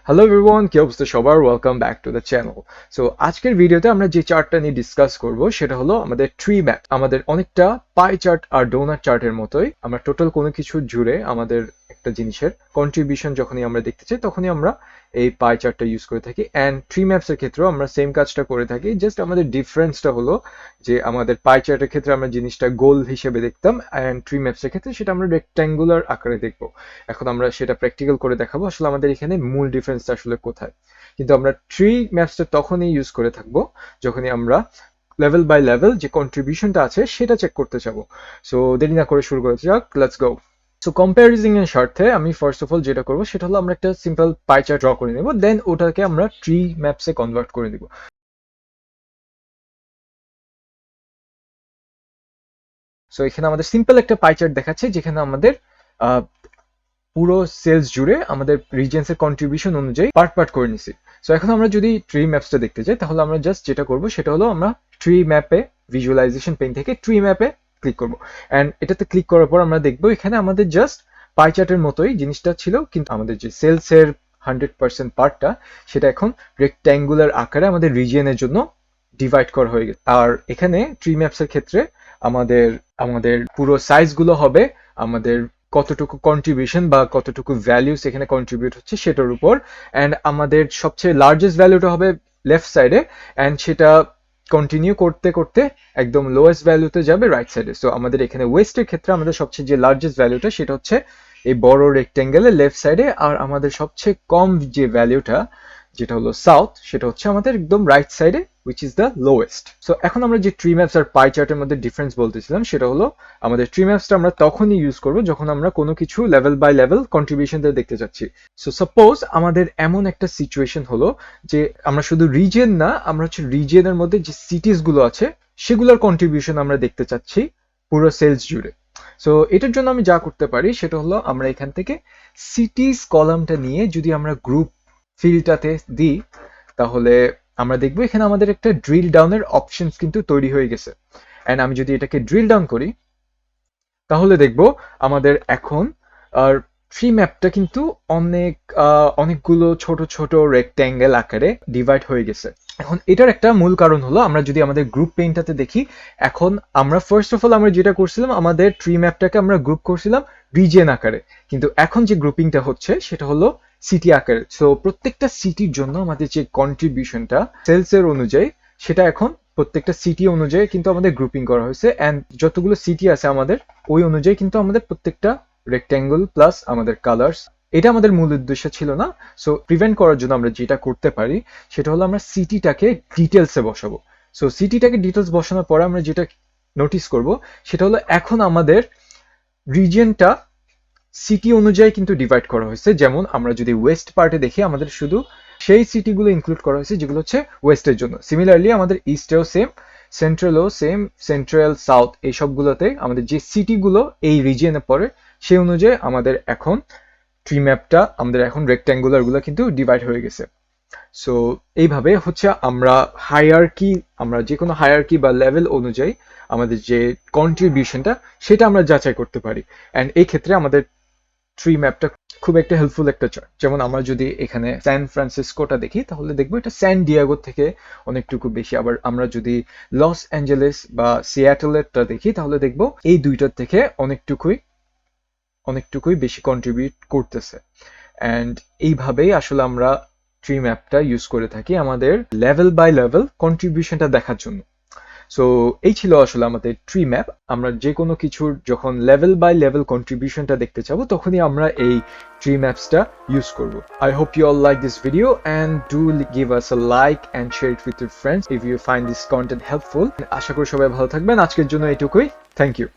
Hello everyone, কি অবস্থা সবার? Welcome back to the channel. So আজকের ভিডিওতে আমরা যে চার্টটা নিয়ে ডিসকাস করব সেটা হলো আমাদের ট্রি ম্যাপ। আমাদের অনেকটা পাই চার্ট আর ডোনাট চার্টের মতোই আমরা টোটাল কোনো কিছু জুড়ে আমাদের একটা জিনিসের কন্ট্রিবিউশন যখনই আমরা দেখতে চাই তখনই আমরা এই পাই চার্টটা ইউজ করে থাকি। অ্যান্ড ট্রি ম্যাপস এর ক্ষেত্রেও আমরা সেম কাজটা করে থাকি, জাস্ট আমাদের ডিফারেন্সটা হলো যে আমাদের পাই চার্টের ক্ষেত্রে আমরা জিনিসটা গোল হিসেবে দেখতাম, অ্যান্ড ট্রি ম্যাপস এর ক্ষেত্রে সেটা আমরা রেক্ট্যাঙ্গুলার আকারে দেখবো। এখন আমরা সেটা প্র্যাকটিক্যাল করে দেখাবো আসলে আমাদের এখানে মূল ডিফারেন্সটা আসলে কোথায়। কিন্তু আমরা ট্রি ম্যাপসটা তখনই ইউজ করে থাকবো যখনই আমরা লেভেল বাই লেভেল যে কন্ট্রিবিউশনটা আছে সেটা চেক করতে চাবো। সো দেরি না করে শুরু করা যাক, লেটস গো। সো কম্প্যারিজনিং এর স্বার্থে আমি ফার্স্ট অফ অল যেটা করবো সেটা হলো আমরা একটা সিম্পল পাই চার্ট ড্র করে নেব, দেন ওটাকে আমরা ট্রি ম্যাপসে কনভার্ট করে দিব। সো এখানে আমাদের সিম্পল একটা পাই চার্ট দেখাচ্ছে যেখানে আমাদের পুরো সেলস জুড়ে আমাদের রিজেন্স এর কন্ট্রিবিউশন অনুযায়ী পার্ট পার্ট করে নিছি। সো এখন আমরা যদি ট্রি ম্যাপসটা দেখতে চাই তাহলে আমরা জাস্ট যেটা করব সেটা হলো আমরা ট্রি ম্যাপে ভিজুয়ালাইজেশন পেন থেকে ট্রি ম্যাপে ক্লিক করব। অ্যান্ড এটাতে ক্লিক করার পর আমরা দেখবো এখানে আমাদের জাস্ট পাই চার্টের মতোই জিনিসটা ছিল, কিন্তু আমাদের যে সেলস এর 100% পার্টটা সেটা এখন রেক্ট্যাঙ্গুলার আকারে আমাদের রিজিয়নের জন্য ডিভাইড করা হয়ে গেছে। আর এখানে ট্রি ম্যাপস এর ক্ষেত্রে আমাদের আমাদের পুরো সাইজগুলো হবে আমাদের কতটুকু কন্ট্রিবিউশন বা কতটুকু ভ্যালুস এখানে কন্ট্রিবিউট হচ্ছে সেটার উপর। অ্যান্ড আমাদের সবচেয়ে লার্জেস্ট ভ্যালুটা হবে লেফট সাইডে, অ্যান্ড সেটা কন্টিনিউ করতে করতে একদম লোয়েস্ট ভ্যালুতে যাবে রাইট সাইডে। সো আমাদের এখানে ওয়েস্টের ক্ষেত্রে আমাদের সবচেয়ে যে লার্জেস্ট ভ্যালুটা সেটা হচ্ছে এই বড় রেক্টেঙ্গেলের লেফট সাইডে, আর আমাদের সবচেয়ে কম যে ভ্যালুটা যেটা হলো সাউথ সেটা হচ্ছে আমাদের একদম রাইট সাইডে, which is the lowest. So এখন আমরা যে ট্রি ম্যাপস আর পাই চার্টের মধ্যে ডিফারেন্স বলতেছিলাম সেটা হলো আমাদের ট্রি ম্যাপসটা আমরা তখনই ইউজ করব যখন আমরা কোনো কিছু লেভেল বাই লেভেল কন্ট্রিবিউশনটা দেখতে চাচ্ছি। সো সাপোজ আমাদের এমন একটা সিচুয়েশন হলো যে আমরা শুধু রিজিয়ন না, আমরা হচ্ছে রিজিয়নের মধ্যে যে সিটিস গুলো আছে সেগুলোর কন্ট্রিবিউশন আমরা দেখতে চাচ্ছি পুরো সেলস জুড়ে। সো এটার জন্য আমি যা করতে পারি সেটা হলো আমরা এখান থেকে সিটিস কলামটা নিয়ে যদি আমরা গ্রুপ ফিল্ডটাতে দিই তাহলে আমরা দেখবো এখানে আমাদের একটা ড্রিল ডাউনের অপশনস কিন্তু তৈরি হয়ে গেছে। এন্ড আমি যদি এটাকে ড্রিল ডাউন করি তাহলে দেখবো আমাদের এখন আর ট্রি ম্যাপটা কিন্তু অনেকগুলো ছোট ছোট রেক্ট্যাঙ্গেল আকারে ডিভাইড হয়ে গেছে। এখন এটার একটা মূল কারণ হলো আমরা যদি আমাদের গ্রুপ পেইন্টটাতে দেখি, এখন আমরা ফার্স্ট অফ অল আমরা যেটা করছিলাম আমাদের ট্রি ম্যাপটাকে আমরা গ্রুপ করছিলাম রিজিয়ন আকারে, কিন্তু এখন যে গ্রুপিংটা হচ্ছে সেটা হলো সিটি আকারে। সো প্রত্যেকটা সিটির জন্য আমাদের যে কন্ট্রিবিউশনটা সেলস এর অনুযায়ী সেটা এখন প্রত্যেকটা সিটি অনুযায়ী কিন্তু আমাদের গ্রুপিং করা হয়েছে। অ্যান্ড যতগুলো সিটি আছে আমাদের ওই অনুযায়ী কিন্তু আমাদের প্রত্যেকটা রেক্ট্যাঙ্গল প্লাস আমাদের কালার্স, এটা আমাদের মূল উদ্দেশ্য ছিল না। সো প্রিভেন্ট করার জন্য আমরা যেটা করতে পারি সেটা হলো আমরা সিটিটাকে ডিটেলসে বসাবো। সো সিটিটাকে ডিটেলস বসানোর পরে আমরা যেটা নোটিস করব সেটা হলো এখন আমাদের রিজিয়নটা সিটি অনুযায়ী কিন্তু ডিভাইড করা হয়েছে। যেমন আমরা যদি ওয়েস্ট পার্টে দেখি আমাদের শুধু সেই সিটিগুলো ইনক্লুড করা হয়েছে যেগুলো হচ্ছে ওয়েস্টের জন্য। সিমিলারলি আমাদের ইস্টেও সেম, সেন্ট্রালও সেম, সেন্ট্রাল সাউথ এই সবগুলোতে আমাদের যে সিটিগুলো এই রিজিয়নে পড়ে সেই অনুযায়ী আমাদের এখন ট্রি ম্যাপটা আমাদের এখন রেক্ট্যাঙ্গুলার গুলো কিন্তু ডিভাইড হয়ে গেছে। সো এইভাবে হচ্ছে আমরা হায়ারকি, আমরা যে কোনো হায়ারকি বা লেভেল অনুযায়ী আমাদের যে কন্ট্রিবিউশনটা সেটা আমরা যাচাই করতে পারি। অ্যান্ড এই ক্ষেত্রে আমাদের ট্রি ম্যাপটা খুব একটা হেল্পফুল একটা চার্ট। যেমন আমরা যদি এখানে স্যান ফ্রান্সিসকোটা দেখি তাহলে দেখবো এটা স্যান ডিয়াগো থেকে অনেকটুকু বেশি। আবার আমরা যদি লস অ্যাঞ্জেলেস বা সিয়াটলেরটা দেখি তাহলে দেখবো এই দুইটার থেকে অনেকটুকুই বেশি কন্ট্রিবিউট করতেছে। অ্যান্ড এইভাবেই আসলে আমরা ট্রি ম্যাপটা ইউজ করে থাকি আমাদের লেভেল বাই লেভেল কন্ট্রিবিউশনটা দেখার জন্য। সো এই ছিল আসলে আমাদের ট্রি ম্যাপ। আমরা যে কোনো কিছুর যখন লেভেল বাই লেভেল কন্ট্রিবিউশনটা দেখতে চাবো তখনই আমরা এই ট্রি ম্যাপসটা ইউজ করব। I hope you all like this video and do give us a like and share it with your friends if you find this content helpful. আশা করি সবাই ভালো থাকবেন। আজকের জন্য এটুকুই। Thank you.